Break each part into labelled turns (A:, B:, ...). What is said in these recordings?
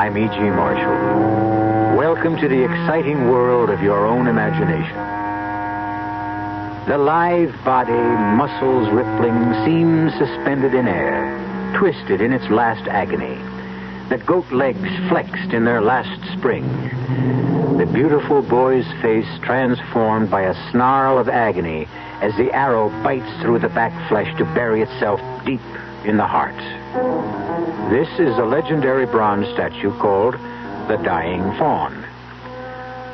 A: I'm E.G. Marshall. Welcome to the exciting world of your own imagination. The lithe body, muscles rippling, seems suspended in air, twisted in its last agony. The goat legs flexed in their last spring. The beautiful boy's face transformed by a snarl of agony as the arrow bites through the back flesh to bury itself deep in the heart. This is a legendary bronze statue called the Dying Faun.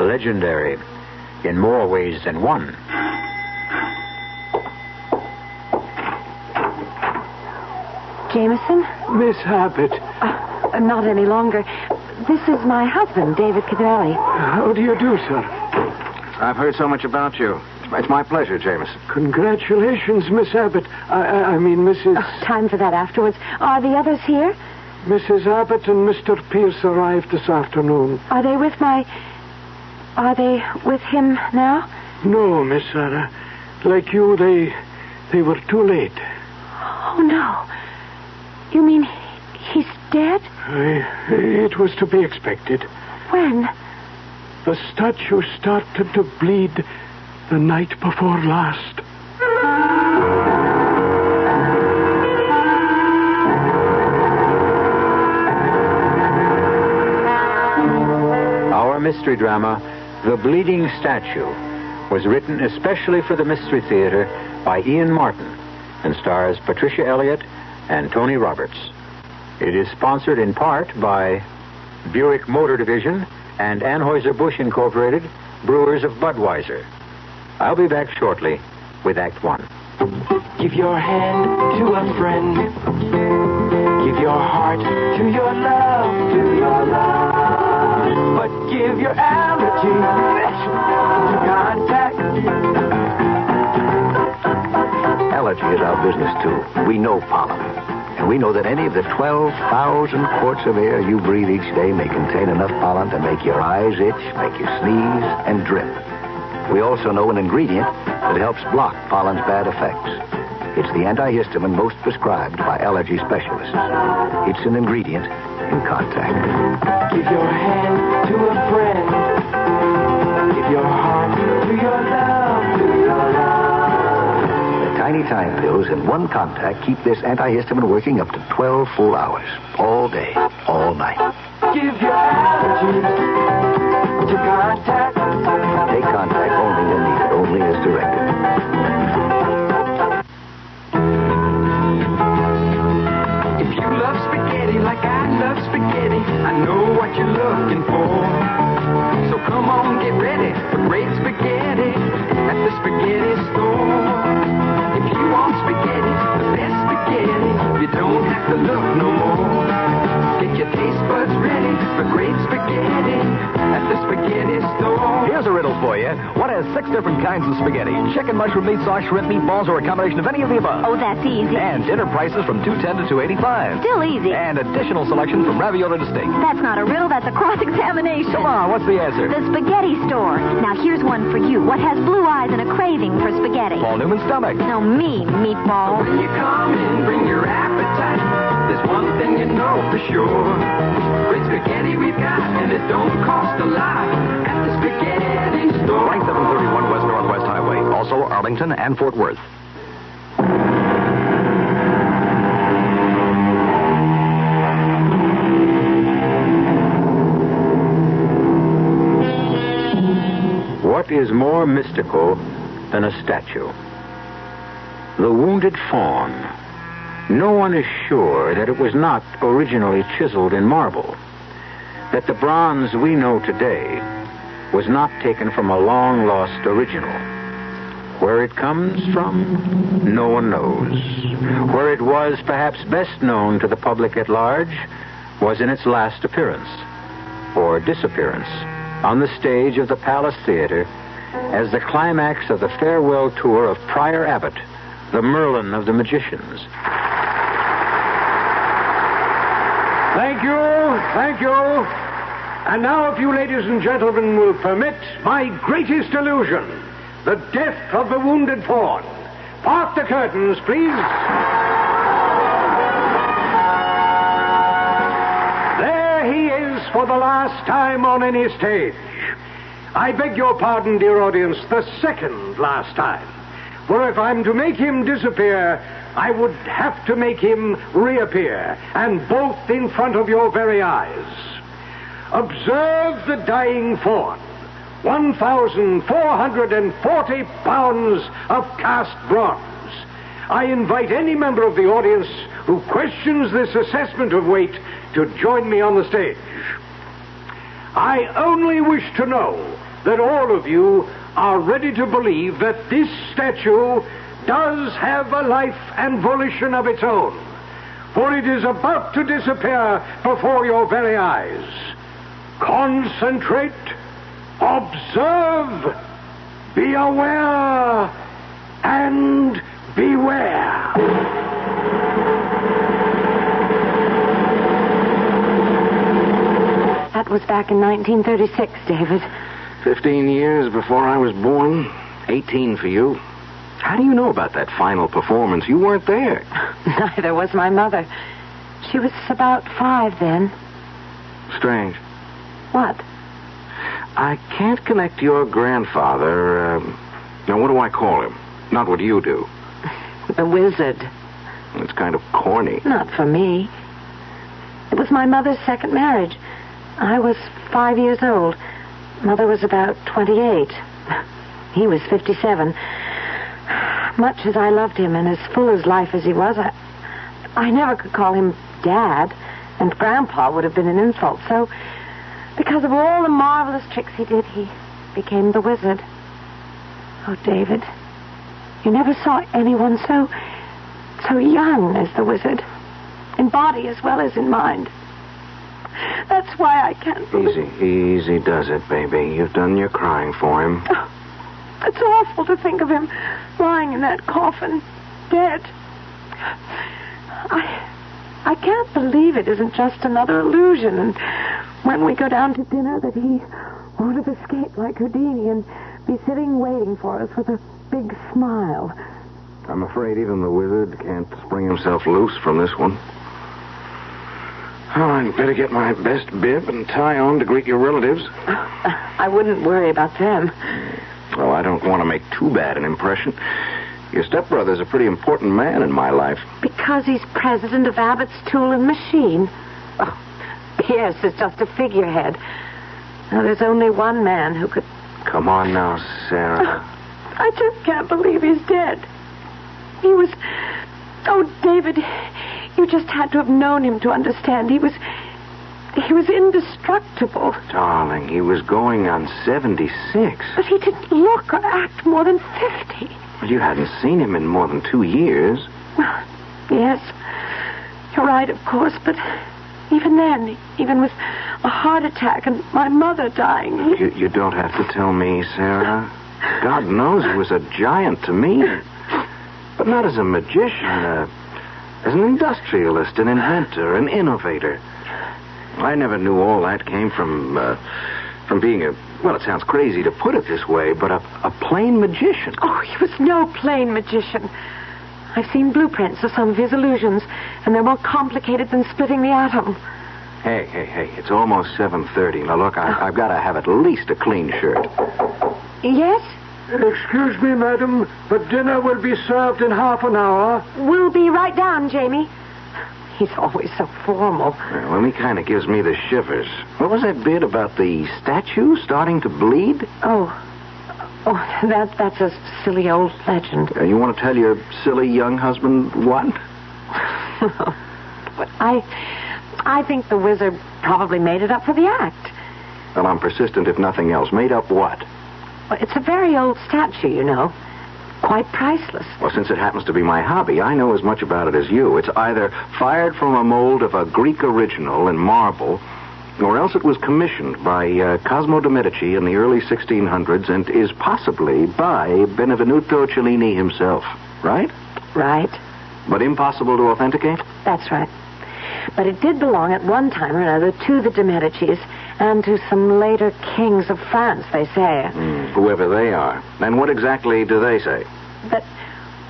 A: Legendary in more ways than one.
B: Jameson?
C: Miss Abbott.
B: Not any longer. This is my husband, David Cadelli.
C: How do you do, sir?
D: I've heard so much about you. It's my pleasure, Jameson.
C: Congratulations, Miss Abbott. I mean, Mrs.
B: Time for that afterwards. Are the others here?
C: Mrs. Abbott and Mr. Pierce arrived this afternoon.
B: Are they with him now?
C: No, Miss Sarah. Like you, they were too late.
B: Oh, no. You mean he's dead?
C: It was to be expected.
B: When?
C: The statue started to bleed the night before last.
A: Our mystery drama, The Bleeding Statue, was written especially for the Mystery Theater by Ian Martin and stars Patricia Elliott and Tony Roberts. It is sponsored in part by Buick Motor Division and Anheuser-Busch Incorporated, brewers of Budweiser. I'll be back shortly with Act One.
E: Give your hand to a friend. Give your heart to your love, but give your allergy to contact.
D: Allergy is our business, too. We know pollen. And we know that any of the 12,000 quarts of air you breathe each day may contain enough pollen to make your eyes itch, make you sneeze, and drip. We also know an ingredient that helps block pollen's bad effects. It's the antihistamine most prescribed by allergy specialists. It's an ingredient in contact.
E: Give your hand to a friend. Give your heart to your love,
D: Tiny time pills in one contact keep this antihistamine working up to 12 full hours. All day, all night.
E: Give your allergy to contact.
D: Take contact only when needed, only as directed.
E: If you love spaghetti like I love spaghetti, I know what you're looking for. So come on, get ready for great spaghetti at the spaghetti store. If you want spaghetti, the best spaghetti, you don't have to look no more. Get your taste buds ready for great spaghetti at the spaghetti store.
F: Here's a riddle for you. What has 6 different kinds of spaghetti? Chicken, mushroom, meat sauce, shrimp, meatballs, or a combination of any of the above?
B: Oh, that's easy.
F: And dinner prices from $2.10 to $2.85.
B: Still easy.
F: And additional selection from ravioli to steak.
B: That's not a riddle, that's a cross-examination.
F: Come on, what's the answer?
B: The spaghetti store. Now, here's one for you. What has blue eyes and a craving for spaghetti?
F: Paul Newman's stomach.
B: No, me, meatball.
E: When you come in, bring your appetite. There's one thing you know for sure. Great spaghetti we've got, and it don't cost a lot at the spaghetti store.
F: 2731 West Northwest Highway. Also Arlington and Fort Worth.
A: What is more mystical than a statue? The wounded faun. No one is sure that it was not originally chiseled in marble, that the bronze we know today was not taken from a long-lost original. Where it comes from, no one knows. Where it was perhaps best known to the public at large was in its last appearance, or disappearance, on the stage of the Palace Theater as the climax of the farewell tour of Prior Abbott, the Merlin of the magicians.
C: Thank you. And now, if you ladies and gentlemen will permit, my greatest illusion, the death of the wounded faun. Part the curtains, please. There he is, for the last time on any stage. I beg your pardon, dear audience, the second last time. For if I'm to make him disappear, I would have to make him reappear, and both in front of your very eyes. Observe the dying fawn. 1,440 pounds of cast bronze. I invite any member of the audience who questions this assessment of weight to join me on the stage. I only wish to know that all of you are ready to believe that this statue does have a life and volition of its own, for it is about to disappear before your very eyes. Concentrate, observe, be aware, and beware.
G: That was back in 1936, David.
A: 15 years before I was born. 18 for you. How do you know about that final performance? You weren't there.
G: Neither was my mother. She was about 5 then.
A: Strange.
G: What?
A: I can't connect your grandfather. Now, what do I call him? Not what you do.
G: The wizard.
A: It's kind of corny.
G: Not for me. It was my mother's second marriage. I was 5 years old. Mother was about 28. He was 57. Much as I loved him and as full as life as he was, I never could call him Dad, and Grandpa would have been an insult. So, because of all the marvelous tricks he did, he became the wizard. Oh, David, you never saw anyone so young as the wizard, in body as well as in mind. That's why I can't believe...
A: Easy does it, baby. You've done your crying for him.
G: Oh, it's awful to think of him lying in that coffin, dead. I can't believe it isn't just another illusion, and when we go down to dinner that he won't have escaped like Houdini and be sitting waiting for us with a big smile.
A: I'm afraid even the wizard can't spring himself loose from this one. Oh, I'd better get my best bib and tie on to greet your relatives.
G: I wouldn't worry about them.
A: Well, I don't want to make too bad an impression. Your stepbrother's a pretty important man in my life.
G: Because he's president of Abbott's Tool and Machine. Oh, Pierce is just a figurehead. Now, there's only one man who could...
A: Come on now, Sarah.
G: I just can't believe he's dead. He was... Oh, David, you just had to have known him to understand. He was indestructible.
A: Darling, he was going on 76.
G: But he didn't look or act more than 50.
A: Well, you hadn't seen him in more than 2 years.
G: Well, yes. You're right, of course, but even then, even with a heart attack and my mother dying...
A: You don't have to tell me, Sarah. God knows he was a giant to me. But not as a magician, as an industrialist, an inventor, an innovator. I never knew all that came from being a... Well, it sounds crazy to put it this way, but a plain magician.
G: Oh, he was no plain magician. I've seen blueprints of some of his illusions, and they're more complicated than splitting the atom.
A: Hey, it's almost 7:30. Now, look, I've got to have at least a clean shirt.
G: Yes?
C: Excuse me, madam, but dinner will be served in half an hour.
G: We'll be right down, Jamie. He's always so formal.
A: Well, he kind of gives me the shivers. What was that bit about the statue starting to bleed?
G: Oh, that's a silly old legend.
A: You want to tell your silly young husband what?
G: But I think the wizard probably made it up for the act.
A: Well, I'm persistent if nothing else. Made up what?
G: Well, it's a very old statue, you know. Quite priceless.
A: Well, since it happens to be my hobby, I know as much about it as you. It's either fired from a mold of a Greek original in marble, or else it was commissioned by Cosimo de' Medici in the early 1600s and is possibly by Benvenuto Cellini himself. Right?
G: Right.
A: But impossible to authenticate?
G: That's right. But it did belong at one time or another to the de' Medicis and to some later kings of France, they say.
A: Whoever they are. And what exactly do they say?
G: That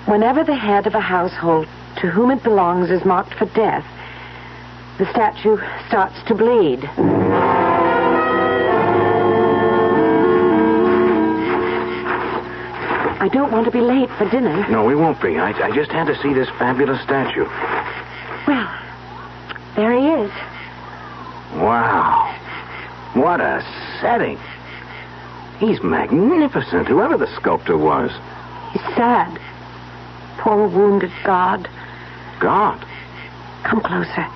G: whenever the head of a household to whom it belongs is marked for death, the statue starts to bleed. I don't want to be late for dinner.
D: No, we won't be. I just had to see this fabulous statue.
G: Well, there he is.
D: Wow. What a setting. He's magnificent, whoever the sculptor was.
G: He's sad. Poor wounded God.
D: God?
G: Come closer.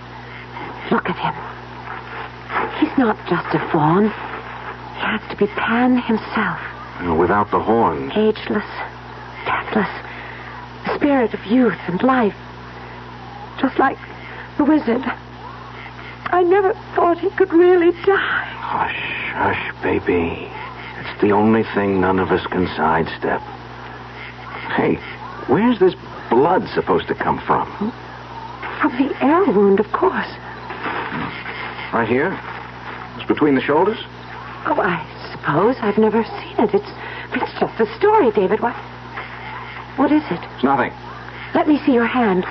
G: Look at him. He's not just a fawn. He has to be Pan himself.
D: Without the horns.
G: Ageless, deathless, the spirit of youth and life. Just like the wizard. I never thought he could really die.
D: Hush, hush, baby. It's the only thing none of us can sidestep. Hey, where's this blood supposed to come from?
G: From the air wound, of course.
D: Right here? It's between the shoulders?
G: Oh, I suppose. I've never seen it. It's just a story, David. What is it?
D: It's nothing.
G: Let me see your hand.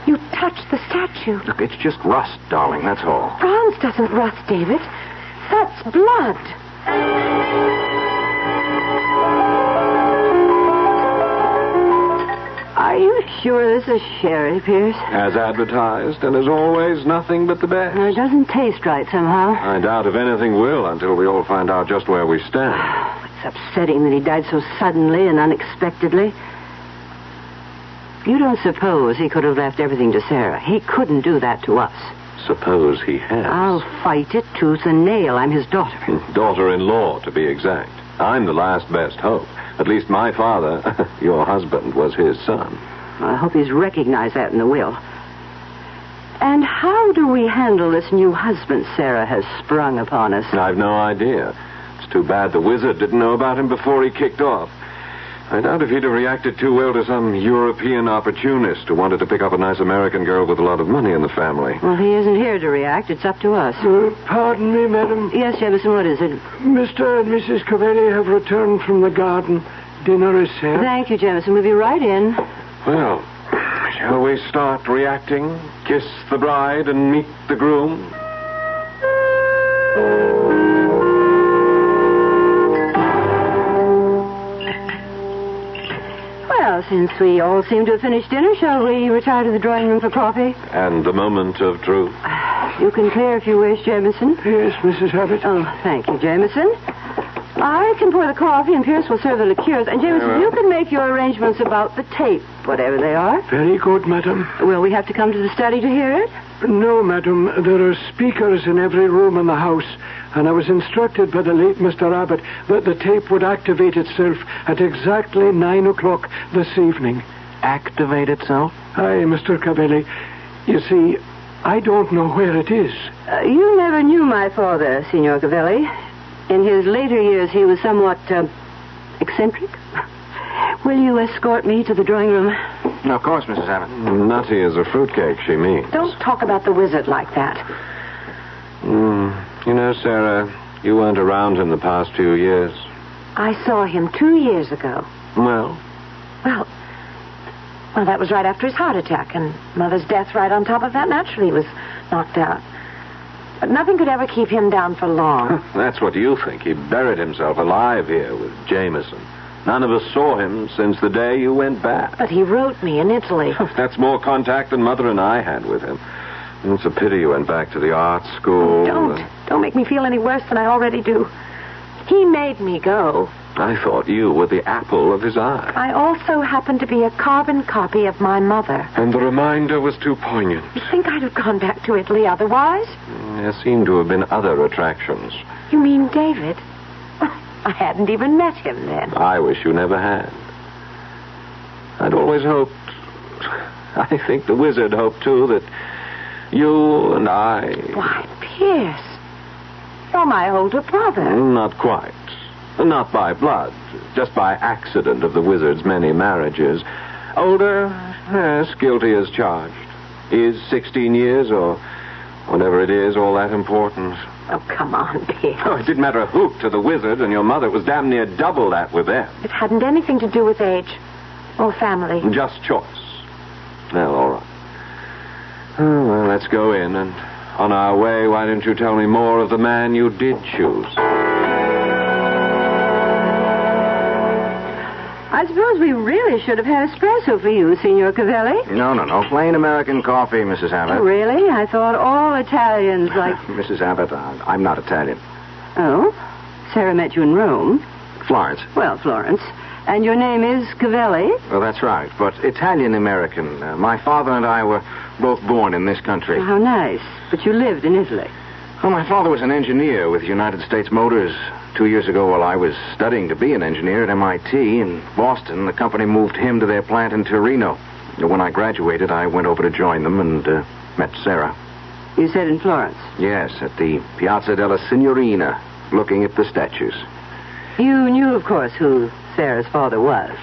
G: You touched the statue.
D: Look, it's just rust, darling, that's all.
G: Bronze doesn't rust, David. That's blood. Are you sure this is sherry, Pierce?
H: As advertised, and as always, nothing but the best.
G: It doesn't taste right somehow.
H: I doubt if anything will until we all find out just where we stand.
G: It's upsetting that he died so suddenly and unexpectedly. You don't suppose he could have left everything to Sarah? He couldn't do that to us.
H: Suppose he has.
G: I'll fight it tooth and nail. I'm his daughter.
H: Daughter-in-law, to be exact. I'm the last best hope. At least my father, your husband, was his son.
G: I hope he's recognized that in the will. And how do we handle this new husband Sarah has sprung upon us?
H: I've no idea. It's too bad the wizard didn't know about him before he kicked off. I doubt if he'd have reacted too well to some European opportunist who wanted to pick up a nice American girl with a lot of money in the family.
G: Well, he isn't here to react. It's up to us.
C: Pardon me, madam.
G: Yes, Jefferson, what is it?
C: Mr. and Mrs. Covelli have returned from the garden. Dinner is served.
G: Thank you, Jefferson. We'll be right in.
H: Well, shall we start reacting? Kiss the bride and meet the groom?
G: Well, since we all seem to have finished dinner, shall we retire to the drawing room for coffee?
H: And the moment of truth.
G: You can clear if you wish, Jameson.
C: Yes, Mrs. Abbott.
G: Oh, thank you, Jameson. I can pour the coffee, and Pierce will serve the liqueurs. And, Jameson, you can make your arrangements about the tape, whatever they are.
C: Very good, madam.
G: Will we have to come to the study to hear it?
C: No, madam. There are speakers in every room in the house, and I was instructed by the late Mr. Abbott that the tape would activate itself at exactly 9 o'clock this evening.
D: Activate itself?
C: Aye, Mr. Covelli. You see, I don't know where it is.
G: You never knew my father, Signor Covelli. In his later years, he was somewhat eccentric. Will you escort me to the drawing room?
D: No, of course, Mrs. Abbott.
H: Nutty as a fruitcake, she means.
G: Don't talk about the wizard like that.
H: You know, Sarah, you weren't around him the past few years.
G: I saw him 2 years ago.
H: Well,
G: that was right after his heart attack, and Mother's death right on top of that. Naturally, he was knocked out. But nothing could ever keep him down for long.
H: that's what you think. He buried himself alive here with Jameson. None of us saw him since the day you went back.
G: But he wrote me in Italy.
H: That's more contact than Mother and I had with him. It's a pity you went back to the art school.
G: Don't make me feel any worse than I already do. He made me go.
H: I thought you were the apple of his eye.
G: I also happened to be a carbon copy of my mother.
H: And the reminder was too poignant.
G: You think I'd have gone back to Italy otherwise?
H: There seemed to have been other attractions.
G: You mean David? I hadn't even met him then.
H: I wish you never had. I'd always hoped... I think the wizard hoped, too, that you and I...
G: Why, Pierce, you're my older brother.
H: Not quite. Not by blood, just by accident of the wizard's many marriages. Older, yes, guilty as charged. Is 16 years, or whatever it is, all that important?
G: Oh, come on, Pierce.
H: Oh, it didn't matter a hoot to the wizard and your mother. Was damn near double that with them.
G: It hadn't anything to do with age or family.
H: Just choice. Well, all right. Oh, well, let's go in, and on our way, why don't you tell me more of the man you did choose?
G: I suppose we really should have had espresso for you, Signor Cavelli.
D: No. Plain American coffee, Mrs. Abbott.
G: Oh, really? I thought all Italians like...
D: Mrs. Abbott, I'm not Italian.
G: Oh? Sarah met you in Rome.
D: Florence.
G: Well, Florence. And your name is Cavelli?
D: Well, that's right, but Italian-American. My father and I were both born in this country.
G: Oh, how nice. But you lived in Italy.
D: Well, my father was an engineer with United States Motors. 2 years ago, while I was studying to be an engineer at MIT in Boston, the company moved him to their plant in Torino. When I graduated, I went over to join them and met Sarah.
G: You said in Florence?
D: Yes, at the Piazza della Signorina, looking at the statues.
G: You knew, of course, who Sarah's father was.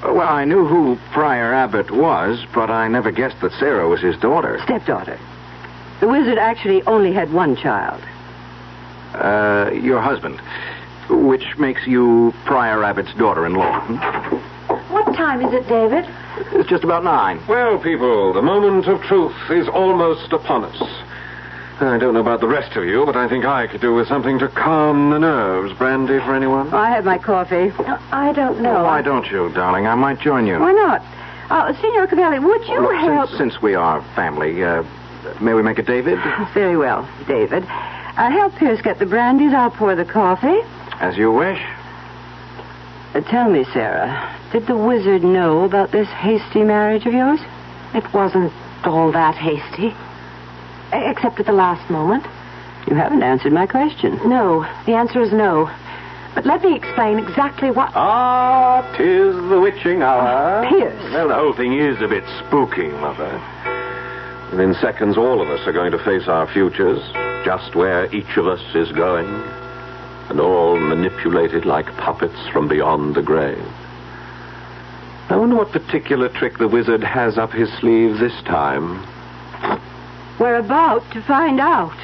D: Well, I knew who Prior Abbott was, but I never guessed that Sarah was his daughter.
G: Stepdaughter. The wizard actually only had one child.
D: Your husband, which makes you Prior Abbott's daughter-in-law.
G: What time is it, David?
D: It's just about 9.
H: Well, people, the moment of truth is almost upon us. I don't know about the rest of you, but I think I could do with something to calm the nerves. Brandy for anyone?
G: I had my coffee. I don't know.
D: Why don't you, darling? I might join you.
G: Why not? Signor Cavelli, would you help...
D: Since we are family, may we make it David?
G: Very well, David. Help Pierce get the brandies. I'll pour the coffee.
D: As you wish.
G: Tell me, Sarah, did the wizard know about this hasty marriage of yours?
I: It wasn't all that hasty. Except at the last moment.
G: You haven't answered my question.
I: No, the answer is no. But let me explain exactly what...
H: Ah, 'tis the witching hour.
G: Pierce.
H: Well, the whole thing is a bit spooky, Mother. Within seconds, all of us are going to face our futures, just where each of us is going, and all manipulated like puppets from beyond the grave. I wonder what particular trick the wizard has up his sleeve this time.
G: We're about to find out.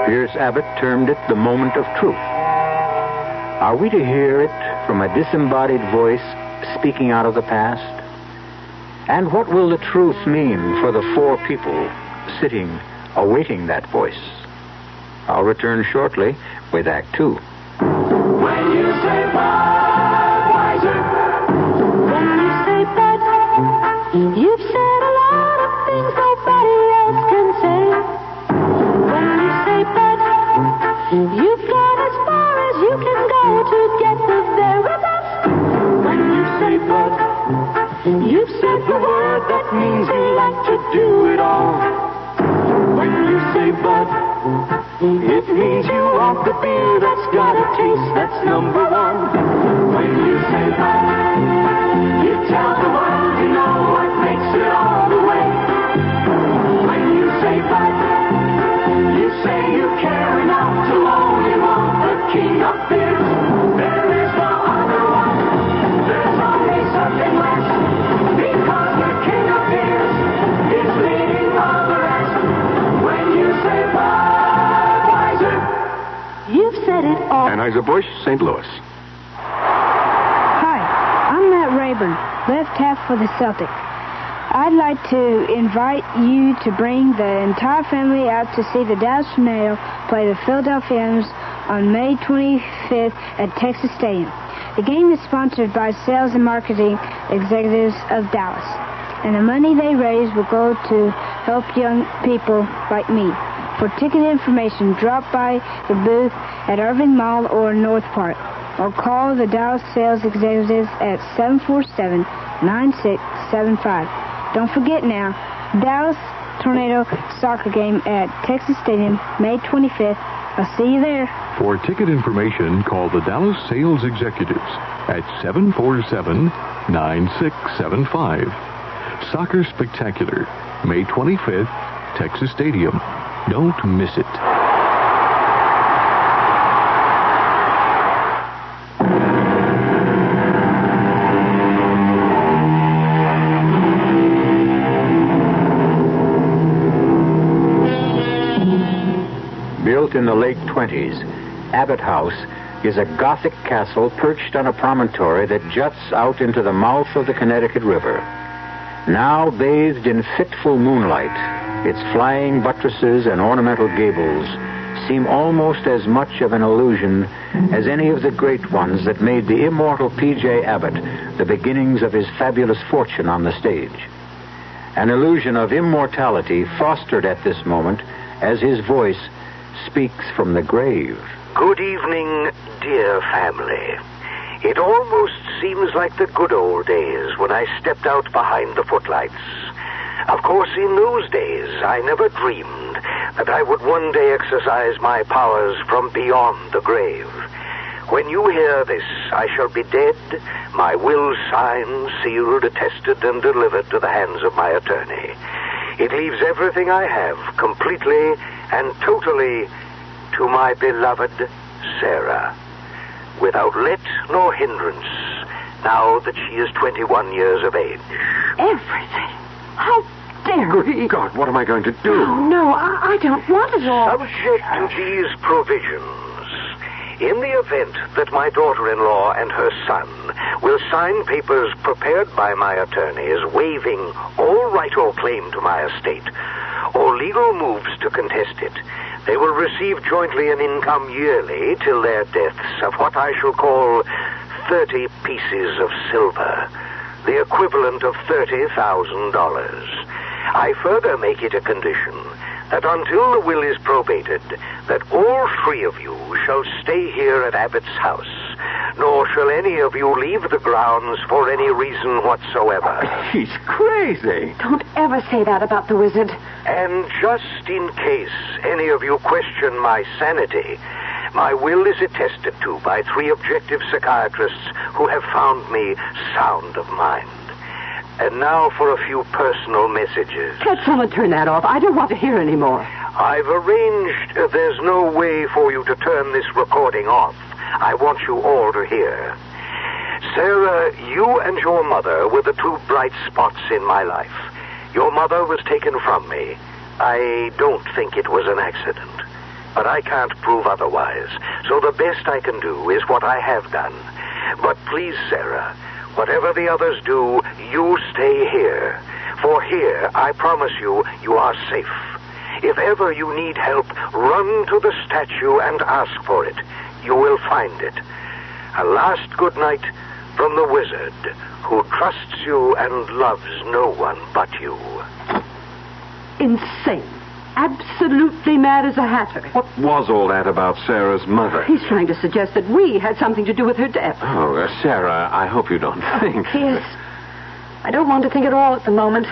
A: Pierce Abbott termed it the moment of truth. Are we to hear it from a disembodied voice speaking out of the past? And what will the truth mean for the 4 people sitting, awaiting that voice? I'll return shortly with Act 2.
E: When you say Budweiser,
B: When you say Bud, you've said a lot of things nobody else can say. When you say Bud, you've gone as far as you can go to get the very best. When you say Bud, you've said the word that means you like to do it all. When you say Bud, it means you want the beer that's got a taste that's number 1. When you say Bud, you tell the world you know what makes it all the way. When you say Bud, you say you care enough to only want the king of beers. There is no other one. There's only something less. Because the king of beers is leading all the rest. When you say Budweiser, you've said it all.
H: Anheuser-Busch, St. Louis.
J: Hi, I'm Matt Rayburn, left half for the Celtics. I'd like to invite you to bring the entire family out to see the Dallas Tornadoes play the Philadelphians on May 25th at Texas Stadium. The game is sponsored by sales and marketing executives of Dallas, and the money they raise will go to help young people like me. For ticket information, drop by the booth at Irving Mall or North Park, or call the Dallas sales executives at 747-9675. Don't forget now, Dallas Tornado soccer game at Texas Stadium, May 25th. I'll see you there.
K: For ticket information, call the Dallas sales executives at 747-9675. Soccer Spectacular, May 25th, Texas Stadium. Don't miss it.
A: Built in the late 20s, Abbott House is a Gothic castle perched on a promontory that juts out into the mouth of the Connecticut River. Now bathed in fitful moonlight, its flying buttresses and ornamental gables seem almost as much of an illusion as any of the great ones that made the immortal P.J. Abbott the beginnings of his fabulous fortune on the stage. An illusion of immortality fostered at this moment as his voice speaks from the grave.
L: Good evening, dear family. It almost seems like the good old days when I stepped out behind the footlights. Of course, in those days, I never dreamed that I would one day exercise my powers from beyond the grave. When you hear this, I shall be dead, my will signed, sealed, attested, and delivered to the hands of my attorney. It leaves everything I have completely and totally to my beloved Sarah, without let nor hindrance, now that she is 21 years of age.
I: Everything? How dare he?
H: Good God, what am I going to do?
I: Oh, no, I don't want it all.
L: Subject to these provisions, in the event that my daughter-in-law and her son will sign papers prepared by my attorneys waiving all right or claim to my estate, or legal moves to contest it, they will receive jointly an income yearly till their deaths of what I shall call 30 pieces of silver, the equivalent of $30,000. I further make it a condition that until the will is probated, that all three of you shall stay here at Abbott's house, nor shall any of you leave the grounds for any reason whatsoever.
H: He's crazy.
I: Don't ever say that about the wizard.
L: And just in case any of you question my sanity, my will is attested to by 3 objective psychiatrists who have found me sound of mind. And now for a few personal messages.
I: Can't someone turn that off? I don't want to hear any more.
L: I've arranged there's no way for you to turn this recording off. I want you all to hear. Sarah, you and your mother were the 2 bright spots in my life. Your mother was taken from me. I don't think it was an accident, but I can't prove otherwise. So the best I can do is what I have done. But please, Sarah, whatever the others do, you stay here. For here, I promise you, you are safe. If ever you need help, run to the statue and ask for it. You will find it. A last good night from the wizard, who trusts you and loves no one but you.
I: Insane. Absolutely mad as a hatter.
H: What was all that about Sarah's mother?
I: He's trying to suggest that we had something to do with her death.
H: Oh, Sarah, I hope you don't think...
G: Yes. I don't want to think at all at the moment.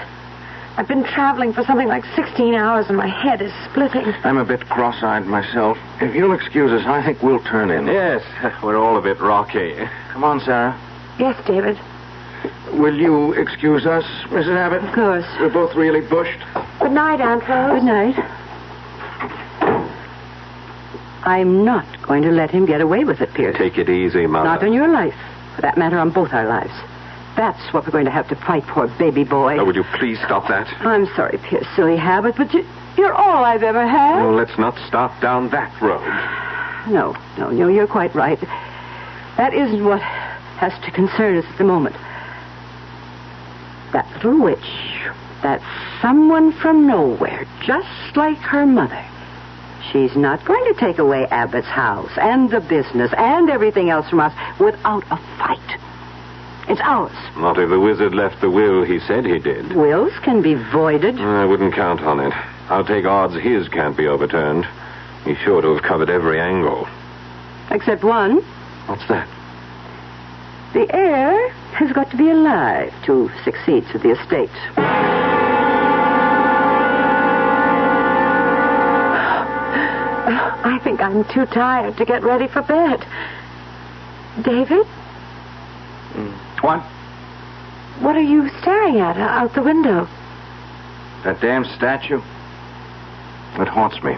G: I've been traveling for something like 16 hours and my head is splitting.
D: I'm a bit cross-eyed myself. If you'll excuse us, I think we'll turn in.
H: Yes, we're all a bit rocky.
D: Come on, Sarah.
G: Yes, David.
D: Will you excuse us, Mrs. Abbott?
I: Of course.
D: We're both really bushed.
G: Good night, Aunt Rose.
I: Good night. I'm not going to let him get away with it, Pierce.
H: Take it easy, Mother.
I: Not on your life. For that matter, on both our lives. That's what we're going to have to fight for, baby boy.
H: Oh, would you please stop that?
I: I'm sorry, Pierce, silly habit, but you're all I've ever had.
H: Oh, let's not stop down that road.
I: No, you're quite right. That isn't what has to concern us at the moment. That little witch, that someone from nowhere, just like her mother. She's not going to take away Abbott's house and the business and everything else from us without a fight. It's ours.
H: Not if the wizard left the will he said he did.
I: Wills can be voided.
H: I wouldn't count on it. I'll take odds his can't be overturned. He's sure to have covered every angle.
I: Except one.
H: What's that?
I: The heir has got to be alive to succeed to the estate.
G: I think I'm too tired to get ready for bed. David?
D: What?
G: What are you staring at out the window?
D: That damn statue? It haunts me.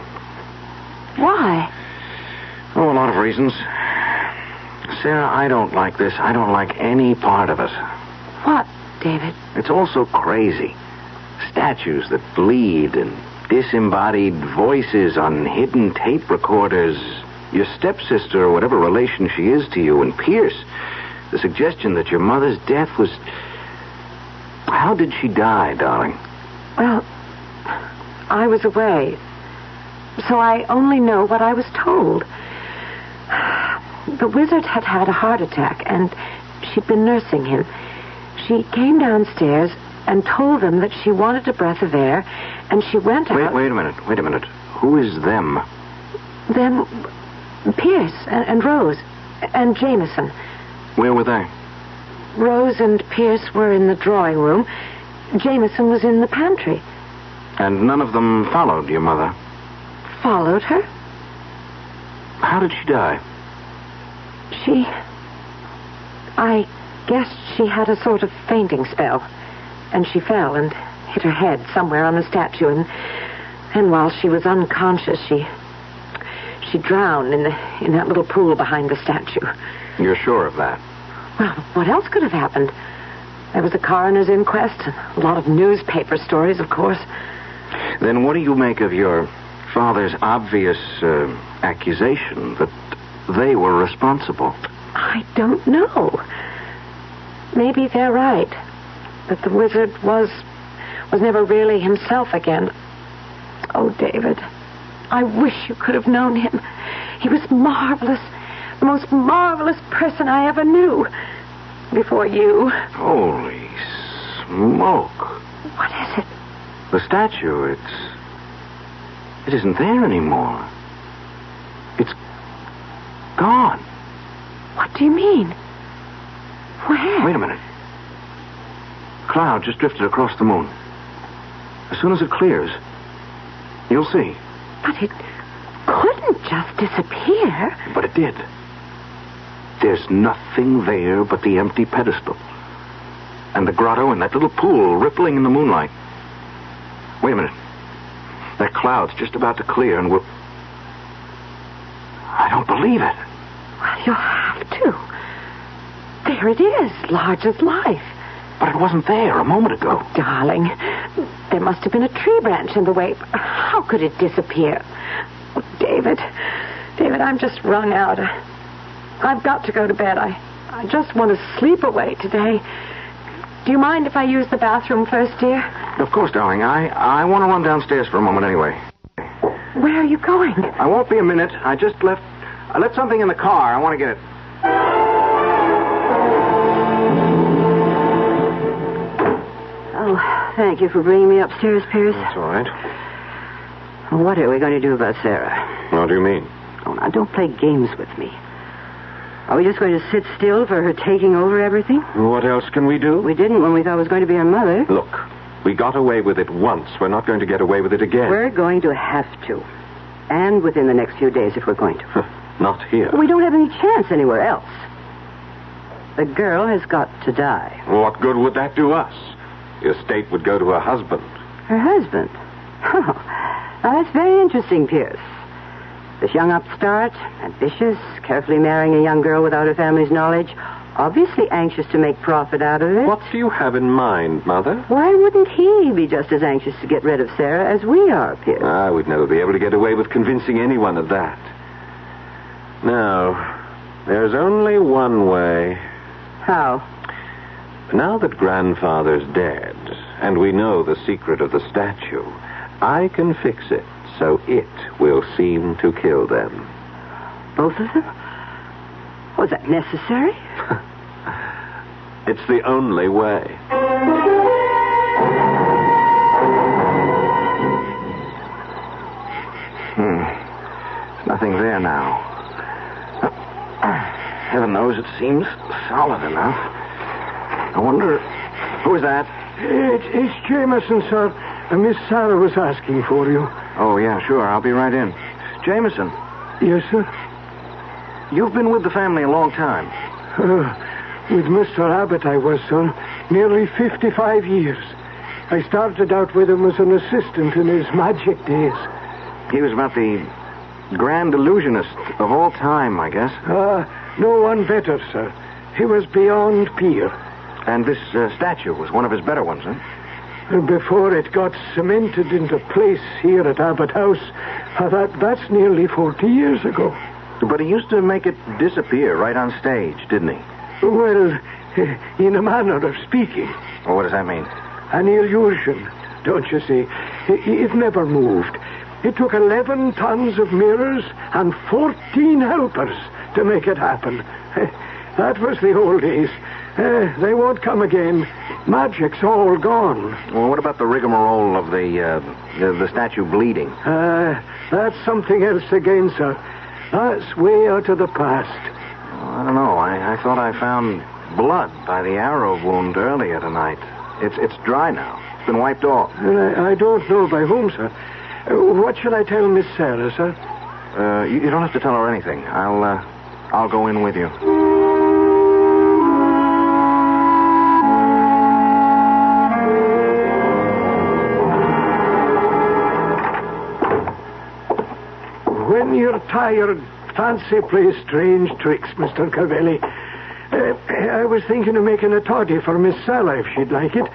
G: Why?
D: Oh, a lot of reasons. Sarah, I don't like this. I don't like any part of it.
G: What, David?
D: It's all so crazy. Statues that bleed and disembodied voices on hidden tape recorders. your stepsister or whatever relation she is to you, and Pierce, the suggestion that your mother's death was... How did she die, darling?
G: Well, I was away, so I only know what I was told. The wizard had had a heart attack, and she'd been nursing him. She came downstairs and told them that she wanted a breath of air, and she went out...
D: Wait a minute. Who is them?
G: Them... Pierce and Rose and Jameson.
D: Where were they?
G: Rose and Pierce were in the drawing room. Jameson was in the pantry.
D: And none of them followed your mother?
G: Followed her?
D: How did she die?
G: I guess she had a sort of fainting spell. And she fell and hit her head somewhere on the statue. And while she was unconscious, she drowned in that little pool behind the statue.
D: You're sure of that?
G: Well, what else could have happened? There was a coroner's inquest, and a lot of newspaper stories, of course.
D: Then what do you make of your father's obvious accusation that they were responsible?
G: I don't know. Maybe they're right. That the wizard was never really himself again. Oh, David, I wish you could have known him. He was marvelous. The most marvelous person I ever knew. Before you.
D: Holy smoke.
G: What is it?
D: The statue, it isn't there anymore. It's gone.
G: What do you mean? Where?
D: Wait a minute. Cloud just drifted across the moon. As soon as it clears, you'll see.
G: But it couldn't just disappear.
D: But it did. There's nothing there but the empty pedestal. And the grotto and that little pool rippling in the moonlight. Wait a minute. That cloud's just about to clear and we'll... I don't believe it.
G: Well, you'll have to. There it is, large as life.
D: But it wasn't there a moment ago.
G: Oh, darling, there must have been a tree branch in the way. How could it disappear? Oh, David, I'm just wrung out. I've got to go to bed. I just want to sleep away today. Do you mind if I use the bathroom first, dear?
D: Of course, darling. I want to run downstairs for a moment anyway.
G: Where are you going?
D: I won't be a minute. I left something in the car. I want to get it.
I: Oh, thank you for bringing me upstairs, Pierce.
H: That's all right.
I: What are we going to do about Sarah?
H: What do you mean?
I: Oh, now, don't play games with me. Are we just going to sit still for her taking over everything?
H: What else can we do?
I: We didn't when we thought it was going to be her mother.
H: Look, we got away with it once. We're not going to get away with it again.
I: We're going to have to. And within the next few days if we're going to.
H: Not here.
I: We don't have any chance anywhere else. The girl has got to die.
H: What good would that do us? The estate would go to her husband.
I: Her husband? Oh, now that's very interesting, Pierce. This young upstart, ambitious, carefully marrying a young girl without her family's knowledge, obviously anxious to make profit out of it.
H: What do you have in mind, Mother?
I: Why wouldn't he be just as anxious to get rid of Sarah as we are, Pierce?
H: We'd never be able to get away with convincing anyone of that. Now, there's only one way.
I: How?
H: Now that Grandfather's dead, and we know the secret of the statue, I can fix it so it will seem to kill them.
I: Both of them? Was that necessary?
H: It's the only way.
D: There's nothing there now. Heaven knows it seems solid enough. I wonder... Who is that?
C: It's Jameson, sir. Miss Sarah was asking for you.
D: Oh, yeah, sure. I'll be right in. Jameson.
C: Yes, sir?
D: You've been with the family a long time.
C: With Mr. Abbott, I was, sir. Nearly 55 years. I started out with him as an assistant in his magic days.
D: He was about the grand illusionist of all time, I guess.
C: No one better, sir. He was beyond peer.
D: And this statue was one of his better ones, huh?
C: Before it got cemented into place here at Abbott House, that's nearly 40 years ago.
D: But he used to make it disappear right on stage, didn't he?
C: Well, in a manner of speaking.
D: Well, what does that mean?
C: An illusion, don't you see? It never moved. It took 11 tons of mirrors and 14 helpers to make it happen. That was the old days. They won't come again. Magic's all gone.
D: Well, what about the rigmarole of the statue bleeding?
C: That's something else again, sir. That's way out of the past.
D: Well, I don't know. I thought I found blood by the arrow wound earlier tonight. It's dry now. It's been wiped off.
C: I don't know by whom, sir. What shall I tell Miss Sarah, sir?
D: You don't have to tell her anything. I'll go in with you.
C: When you're tired, fancy plays strange tricks, Mr. Cavelli. I was thinking of making a toddy for Miss Sarah if she'd like it.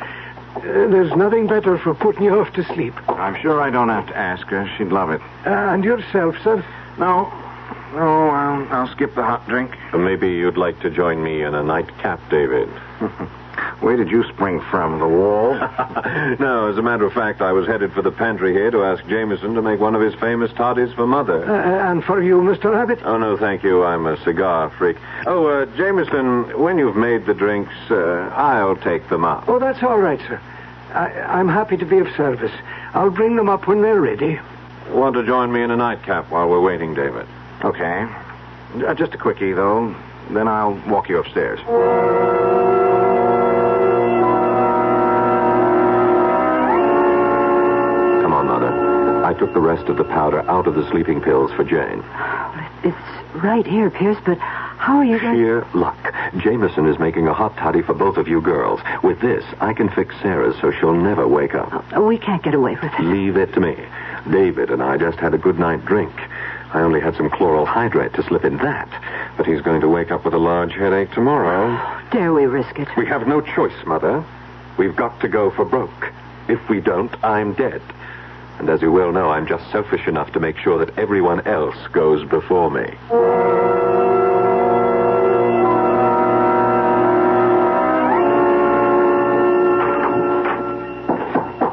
C: There's nothing better for putting you off to sleep.
D: I'm sure I don't have to ask her. She'd love it.
C: And yourself, sir?
D: No, I'll skip the hot drink.
H: Maybe you'd like to join me in a nightcap, David.
D: Where did you spring from? The wall?
H: No, as a matter of fact, I was headed for the pantry here to ask Jameson to make one of his famous toddies for Mother.
C: And for you, Mr. Abbott?
H: Oh, no, thank you. I'm a cigar freak. Oh, Jameson, when you've made the drinks, I'll take them up.
C: Oh, that's all right, sir. I'm happy to be of service. I'll bring them up when they're ready.
H: Want to join me in a nightcap while we're waiting, David?
D: Okay. Just a quickie, though. Then I'll walk you upstairs.
H: Come on, Mother. I took the rest of the powder out of the sleeping pills for Jane.
I: It's right here, Pierce, but how are you going...
H: Sheer luck. Jameson is making a hot toddy for both of you girls. With this, I can fix Sarah's so she'll never wake up.
I: Oh, we can't get away with it.
H: Leave it to me. David and I just had a good night drink. I only had some chloral hydrate to slip in that. But he's going to wake up with a large headache tomorrow.
I: Dare we risk it?
H: We have no choice, Mother. We've got to go for broke. If we don't, I'm dead. And as you well know, I'm just selfish enough to make sure that everyone else goes before me.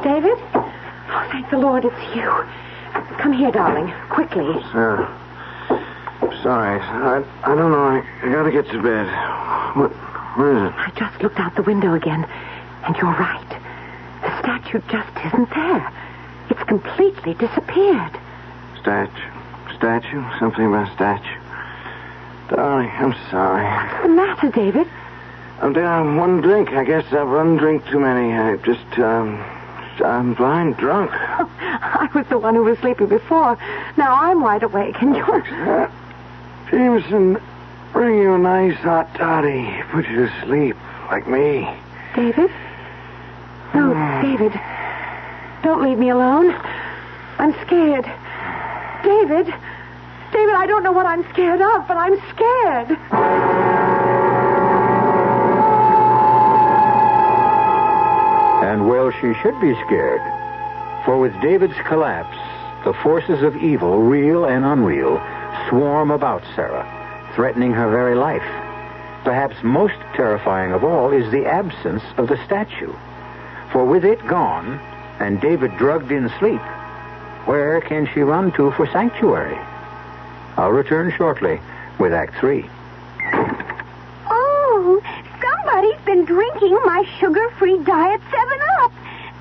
G: David? Oh, thank the Lord it's you. Come here, darling. Quickly.
D: Sorry. I don't know. I gotta get to bed. Where is it?
G: I just looked out the window again, and you're right. The statue just isn't there. It's completely disappeared.
D: Statue? Something about statue. Darling, I'm sorry.
G: What's the matter, David?
D: I'm down one drink. I guess I've one drink too many. I'm blind drunk.
G: Oh, I was the one who was sleeping before. Now I'm wide awake, and you're...
D: Jameson, bring you a nice hot toddy. Put you to sleep, like me.
G: David? No, David. Don't leave me alone. I'm scared. David? David, I don't know what I'm scared of, but I'm scared.
A: And well, she should be scared. For with David's collapse, the forces of evil, real and unreal, swarm about Sarah, threatening her very life. Perhaps most terrifying of all is the absence of the statue. For with it gone, and David drugged in sleep, where can she run to for sanctuary? I'll return shortly with Act 3.
B: Oh, somebody's been drinking my sugar-free diet 7-Up,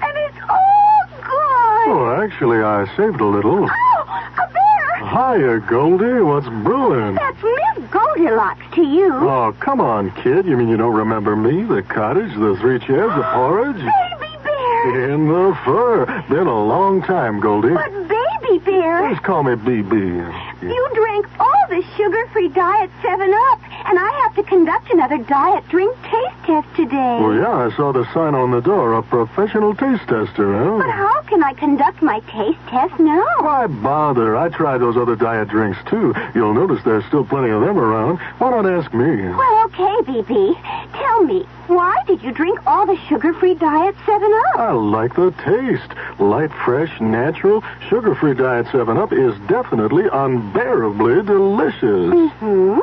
B: and it's all gone.
K: Oh, actually, I saved a little.
B: Oh, a bear!
K: Hiya, Goldie. What's brewing?
B: That's Miss Goldilocks to you.
K: Oh, come on, kid. You mean you don't remember me? The cottage, the 3 chairs, the porridge?
B: Baby bear!
K: In the fur. Been a long time, Goldie.
B: But baby bear...
K: Just call me BB.
B: You drank all the sugar-free diet 7-Up, and I have to conduct another diet drink taste test today.
K: Well, yeah, I saw the sign on the door, a professional taste tester, huh?
B: But how can I conduct my taste test now?
K: Why bother? I tried those other diet drinks, too. You'll notice there's still plenty of them around. Why not ask me?
B: Well, okay, BB. Tell
M: tell me, why did you drink all the sugar-free Diet 7-Up?
K: I like the taste. Light, fresh, natural, sugar-free Diet 7-Up is definitely unbearably delicious.
M: Mm-hmm.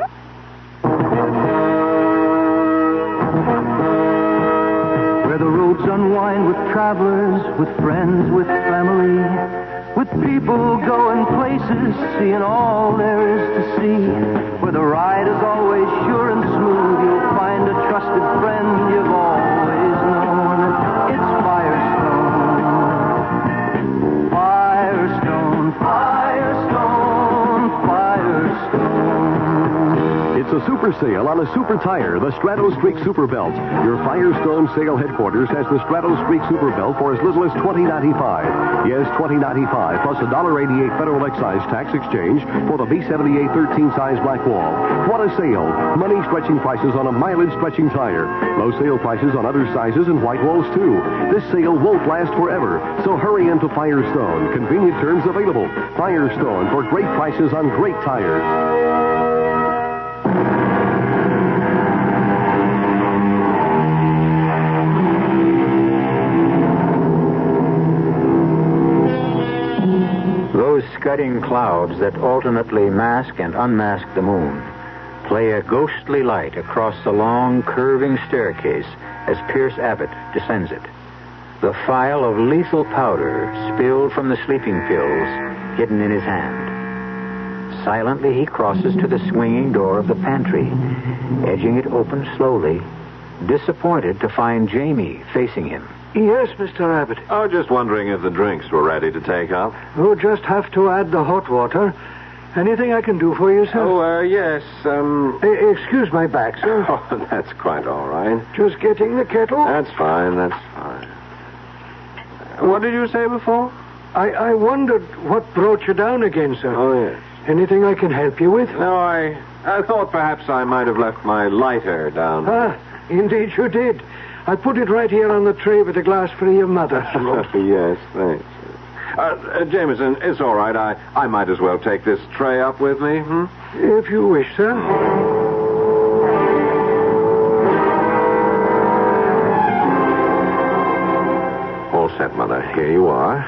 E: Where the roads unwind with travelers, with friends, with family, with people going places, seeing all there is to see. Where the ride is always sure and smooth, you'll find a trusted friend you've always known. It's Firestone. Firestone, Firestone, Firestone.
N: It's a super sale on a super tire, the Strato Streak Super Belt. Your Firestone sale headquarters has the Strato Streak Super Belt for as little as $20.95. Yes, $20.95 plus $1.88 federal excise tax exchange for the B78 13-size black wall. What a sale! Money stretching prices on a mileage stretching tire. Low sale prices on other sizes and white walls too. This sale won't last forever, so hurry into Firestone. Convenient terms available. Firestone for great prices on great tires.
A: Those scudding clouds that alternately mask and unmask the moon play a ghostly light across the long, curving staircase as Pierce Abbott descends it. The phial of lethal powder spilled from the sleeping pills hidden in his hand. Silently, he crosses to the swinging door of the pantry, edging it open slowly, disappointed to find Jamie facing him.
C: Yes, Mr. Abbott.
H: Oh, just wondering if the drinks were ready to take up.
C: We'll just have to add the hot water. Anything I can do for you, sir?
H: Oh, yes,
C: Excuse my back, sir.
H: Oh, that's quite all right.
C: Just getting the kettle?
H: That's fine. What did you say before?
C: I wondered what brought you down again, sir.
H: Oh, yes.
C: Anything I can help you with?
H: No, I thought perhaps I might have left my lighter down.
C: Ah, indeed you did. I put it right here on the tray with a glass for your mother.
H: Yes, thanks. Jameson, it's all right. I might as well take this tray up with me,
C: If you wish, sir.
H: All set, Mother. Here you are.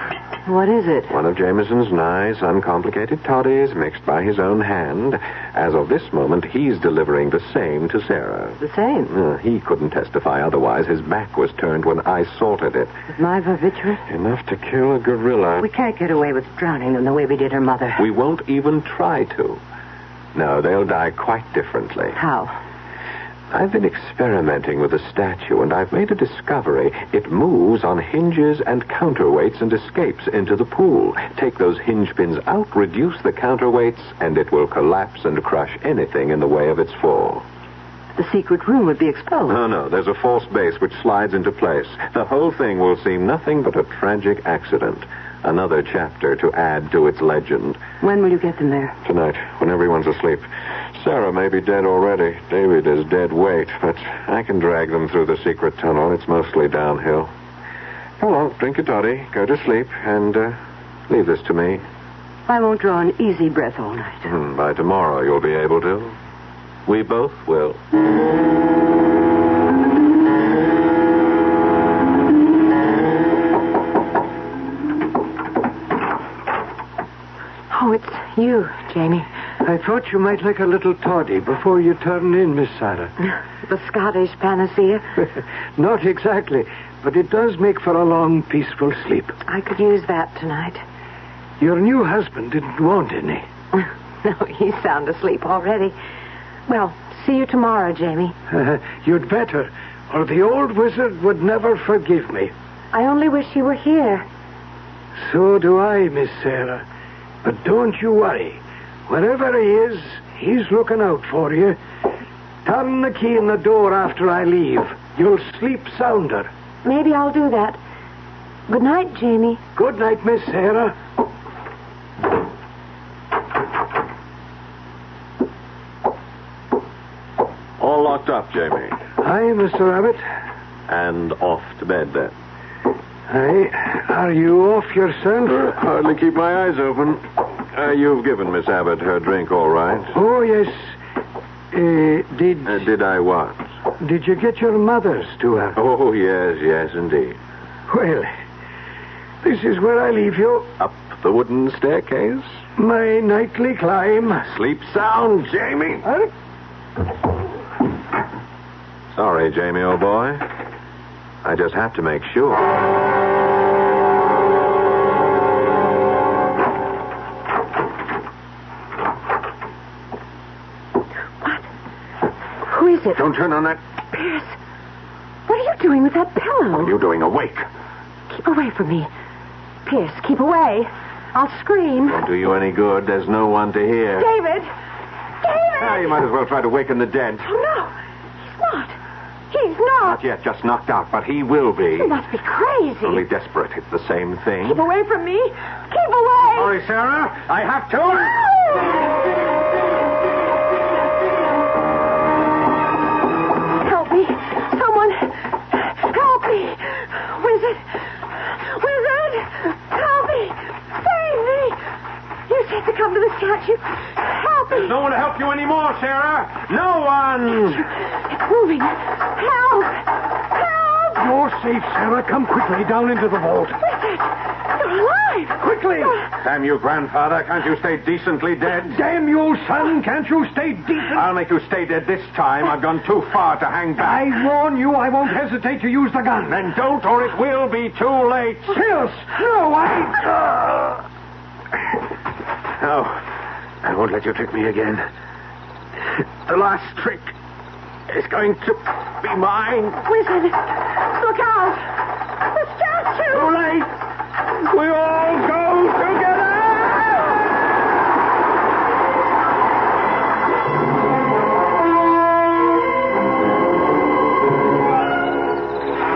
I: What is it?
H: One of Jameson's nice, uncomplicated toddies mixed by his own hand. As of this moment, he's delivering the same to Sarah.
I: The same?
H: He couldn't testify otherwise. His back was turned when I salted it.
I: With my barbiturate?
H: Enough to kill a gorilla.
I: We can't get away with drowning them the way we did her mother.
H: We won't even try to. No, they'll die quite differently.
I: How?
H: I've been experimenting with the statue, and I've made a discovery. It moves on hinges and counterweights and escapes into the pool. Take those hinge pins out, reduce the counterweights, and it will collapse and crush anything in the way of its fall.
I: The secret room would be exposed.
H: No. There's a false base which slides into place. The whole thing will seem nothing but a tragic accident. Another chapter to add to its legend.
I: When will you get them there?
H: Tonight, when everyone's asleep. Sarah may be dead already. David is dead weight, but I can drag them through the secret tunnel. It's mostly downhill. Come on, drink your toddy, go to sleep, and leave this to me.
I: I won't draw an easy breath all night.
H: By tomorrow, you'll be able to. We both will.
G: Oh, it's you, Jamie.
C: I thought you might like a little toddy before you turn in, Miss Sarah.
G: The Scottish panacea?
C: Not exactly, but it does make for a long, peaceful sleep.
G: I could use that tonight.
C: Your new husband didn't want any.
G: No, he's sound asleep already. Well, see you tomorrow, Jamie.
C: You'd better, or the old wizard would never forgive me.
G: I only wish he were here.
C: So do I, Miss Sarah. But don't you worry. Wherever he is, he's looking out for you. Turn the key in the door after I leave. You'll sleep sounder.
G: Maybe I'll do that. Good night, Jamie.
C: Good night, Miss Sarah.
H: All locked up, Jamie.
C: Hi, Mr. Abbott.
H: And off to bed, then.
C: Hey, are you off yourself?
H: Hardly keep my eyes open. You've given Miss Abbott her drink, all right?
C: Oh, yes. Did
H: I what?
C: Did you get your mother's to her?
H: Oh, yes, indeed.
C: Well, this is where I leave you.
H: Up the wooden staircase?
C: My nightly climb.
H: Sleep sound, Jamie. Sorry, Jamie, old boy. I just have to make sure.
G: What? Who is it?
H: Don't turn on that.
G: Pierce, what are you doing with that pillow?
H: What are you doing awake?
G: Keep away from me. Pierce, keep away. I'll scream.
H: Won't do you any good. There's no one to hear.
G: David!
H: You might as well try to waken the dead.
G: Oh, no. He's not. He's not.
H: Not yet, just knocked out, but he will be.
G: You must be crazy.
H: Only desperate. It's the same thing.
G: Keep away from me. Keep away.
C: Sorry, Sarah. I have to.
G: No! Help me. Someone. Help me. Wizard. Help me. Save me. You said to come to the statue. Help me.
C: There's no one to help you anymore, Sarah. No one.
G: It's moving. Help.
C: You're safe, Sarah. Come quickly down into the vault.
G: Wizard, you're alive.
C: Quickly.
H: Damn you, grandfather. Can't you stay decently dead?
C: Damn you, son. Can't you stay decent?
H: I'll make you stay dead this time. I've gone too far to hang back.
C: I warn you, I won't hesitate to use the gun.
H: Then don't, or it will be too late.
C: Pierce, no,
H: No, I won't let you trick me again. The last trick is going to be mine.
G: Wizard, look out. The statue.
C: Too late. We all go together.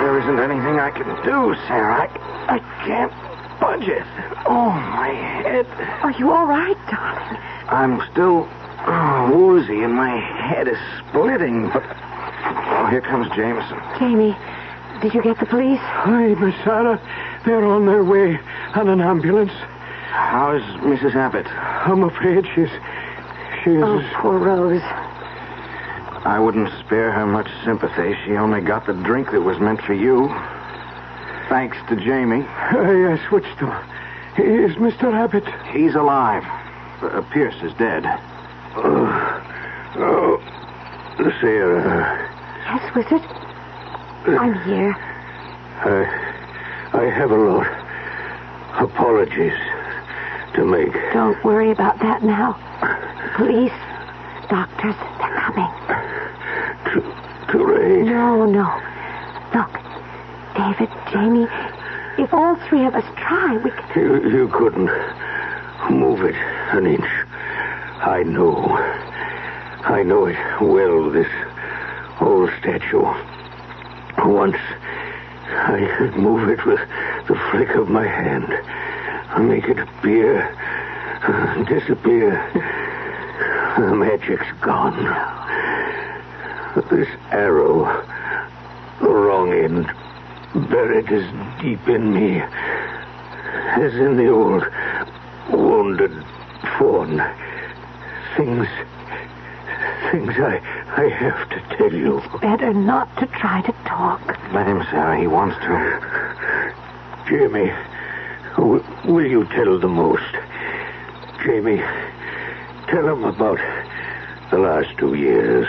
D: There isn't anything I can do, Sarah. I can't budge it. Oh, my head.
G: Are you all right, darling?
D: I'm still woozy and my head is splitting, but... Oh, here comes Jameson.
G: Jamie, did you get the police?
C: Hi, Miss Sarah. They're on their way on an ambulance.
D: How's Mrs. Abbott?
C: I'm afraid she's...
G: Oh, poor Rose.
D: I wouldn't spare her much sympathy. She only got the drink that was meant for you. Thanks to Jamie.
C: Yes, which to... Is Mr. Abbott?
D: He's alive. Pierce is dead.
C: Oh, Sarah.
G: Yes, Wizard. I'm here.
C: I have a lot. Apologies to make.
G: Don't worry about that now. Police, doctors, they're coming.
C: Too late.
G: No. Look, David, Jamie, if all three of us try, we can...
C: You couldn't move it an inch. I know it well, this old statue. Once I could move it with the flick of my hand. Make it appear, disappear. The magic's gone. This arrow, the wrong end, buried as deep in me as in the old wounded fawn. Things I have to tell you.
G: It's better not to try to talk.
D: Let him, Sarah. He wants to.
C: Jamie, will you tell the most? Jamie, tell him about the last 2 years.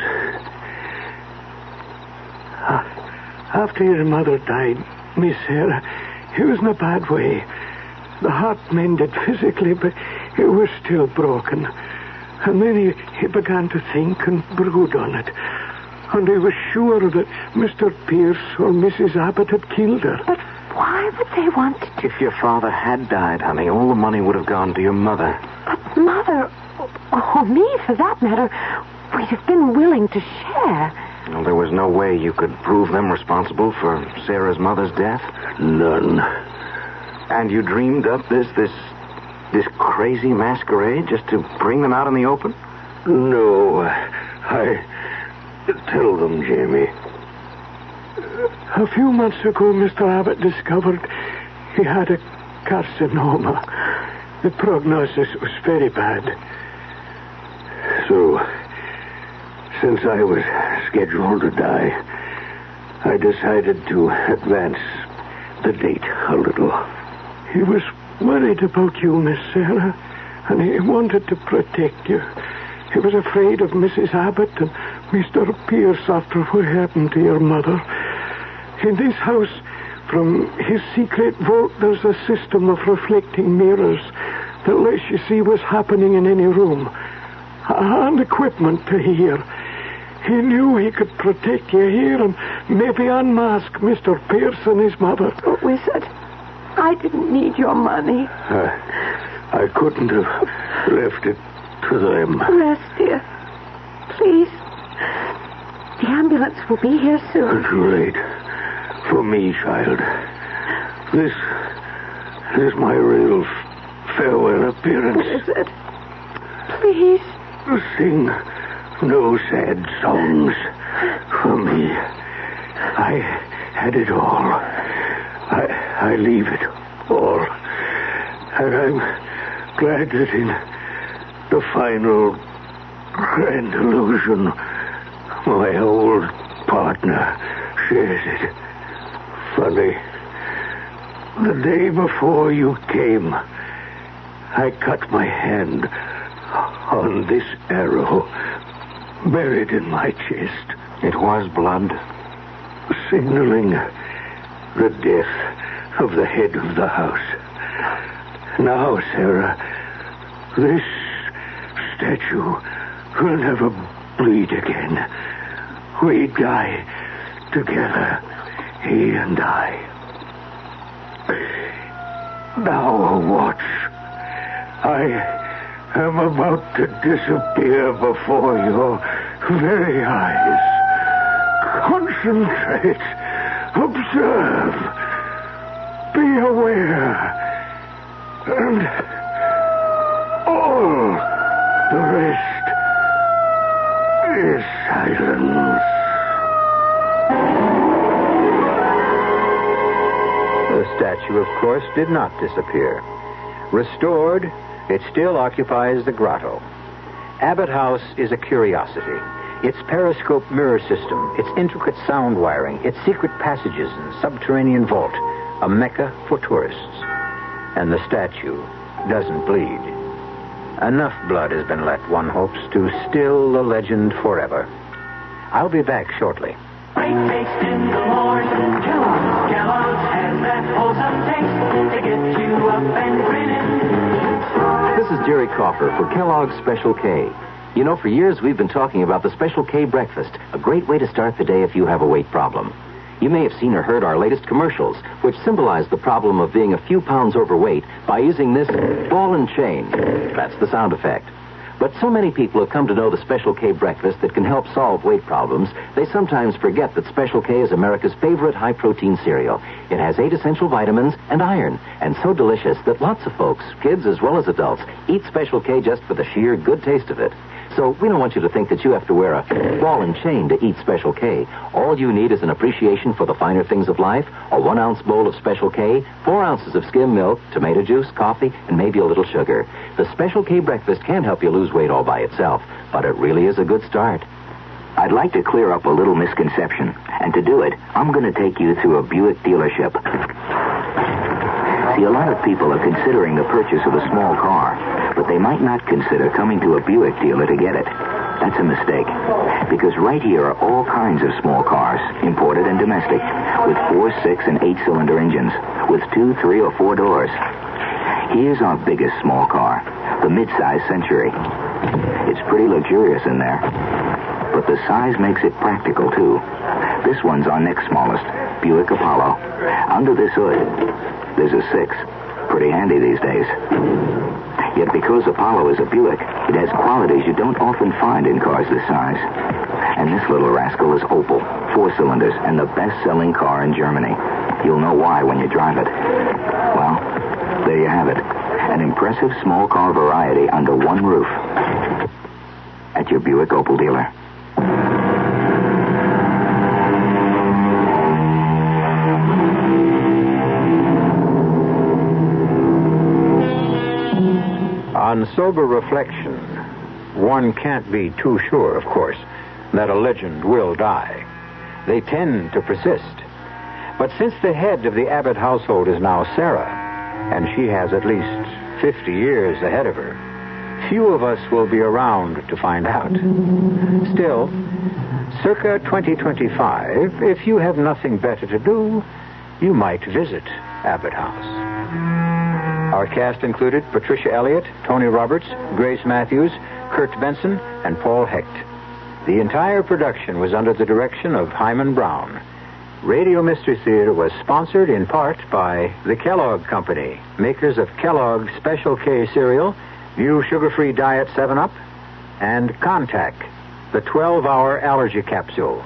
C: After your mother died, Miss Sarah, he was in a bad way. The heart mended physically, but it was still broken. And then he began to think and brood on it. And he was sure that Mr. Pierce or Mrs. Abbott had killed her.
G: But why would they want to do...
D: If your father had died, honey, all the money would have gone to your mother.
G: But Mother, or me for that matter, we'd have been willing to share.
D: Well, there was no way you could prove them responsible for Sarah's mother's death?
C: None.
D: And you dreamed up this crazy masquerade just to bring them out in the open?
C: No, I tell them, Jamie. A few months ago, Mr. Abbott discovered he had a carcinoma. The prognosis was very bad. So
L: Since I was scheduled to die, I decided to advance the date a little. He was worried about you, Miss Sarah, and he wanted to protect you. He was afraid of Mrs. Abbott and Mr. Pierce after what happened to your mother. In this house, from his secret vault, there's a system of reflecting mirrors that lets you see what's happening in any room, and equipment to hear. He knew he could protect you here and maybe unmask Mr. Pierce and his mother.
G: Oh, Wizard, I didn't need your money.
L: I couldn't have left it to them.
G: Rest, dear. Please. The ambulance will be here soon.
L: Too late. For me, child. This is my real farewell appearance.
G: Wizard, please.
L: Sing no sad songs for me. I had it all. I leave it all. And I'm glad that in the final grand illusion, my old partner shares it. Funny. The day before you came, I cut my hand on this arrow buried in my chest.
D: It was blood?
L: Signaling the death of the head of the house. Now, Sarah, this statue will never bleed again. We die together, he and I. Now watch. I am about to disappear before your very eyes. Concentrate. Observe. Be aware. And all the rest is silence.
A: The statue, of course, did not disappear. Restored, it still occupies the grotto. Abbott House is a curiosity. Its periscope mirror system, its intricate sound wiring, its secret passages and subterranean vault, a mecca for tourists. And the statue doesn't bleed. Enough blood has been let, one hopes, to still the legend forever. I'll be back shortly.
E: Great taste in the morning. Kellogg's has that wholesome taste to get you up and grinning.
F: This is Jerry Coffer for Kellogg's Special K. You know, for years we've been talking about the Special K breakfast, a great way to start the day if you have a weight problem. You may have seen or heard our latest commercials, which symbolize the problem of being a few pounds overweight by using this ball and chain. That's the sound effect. But so many people have come to know the Special K breakfast that can help solve weight problems, they sometimes forget that Special K is America's favorite high-protein cereal. It has 8 essential vitamins and iron, and so delicious that lots of folks, kids as well as adults, eat Special K just for the sheer good taste of it. So we don't want you to think that you have to wear a ball and chain to eat Special K. All you need is an appreciation for the finer things of life, a 1-ounce bowl of Special K, 4 ounces of skim milk, tomato juice, coffee, and maybe a little sugar. The Special K breakfast can help you lose weight all by itself, but it really is a good start.
D: I'd like to clear up a little misconception, and to do it, I'm going to take you through a Buick dealership. See, a lot of people are considering the purchase of a small car, but they might not consider coming to a Buick dealer to get it. That's a mistake, because right here are all kinds of small cars, imported and domestic, with 4, 6, and 8-cylinder engines, with 2, 3, or 4 doors. Here's our biggest small car, the mid-size Century. It's pretty luxurious in there, but the size makes it practical, too. This one's our next smallest, Buick Apollo. Under this hood, there's a 6. Pretty handy these days. Yet because Apollo is a Buick, it has qualities you don't often find in cars this size. And this little rascal is Opel, 4 cylinders, and the best-selling car in Germany. You'll know why when you drive it. Well, there you have it. An impressive small car variety under one roof. At your Buick Opel dealer.
A: On sober reflection, one can't be too sure, of course, that a legend will die. They tend to persist. But since the head of the Abbott household is now Sarah, and she has at least 50 years ahead of her, few of us will be around to find out. Still, circa 2025, if you have nothing better to do, you might visit Abbott House. Our cast included Patricia Elliott, Tony Roberts, Grace Matthews, Kurt Benson, and Paul Hecht. The entire production was under the direction of Himan Brown. Radio Mystery Theater was sponsored in part by the Kellogg Company, makers of Kellogg's Special K cereal, new sugar-free diet 7-Up, and Contac, the 12-hour allergy capsule.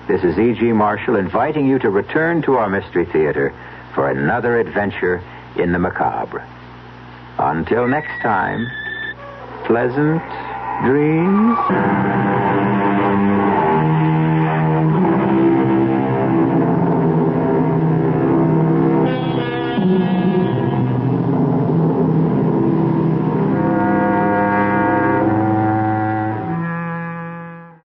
A: This is E.G. Marshall inviting you to return to our Mystery Theater for another adventure in the macabre. Until next time, pleasant dreams.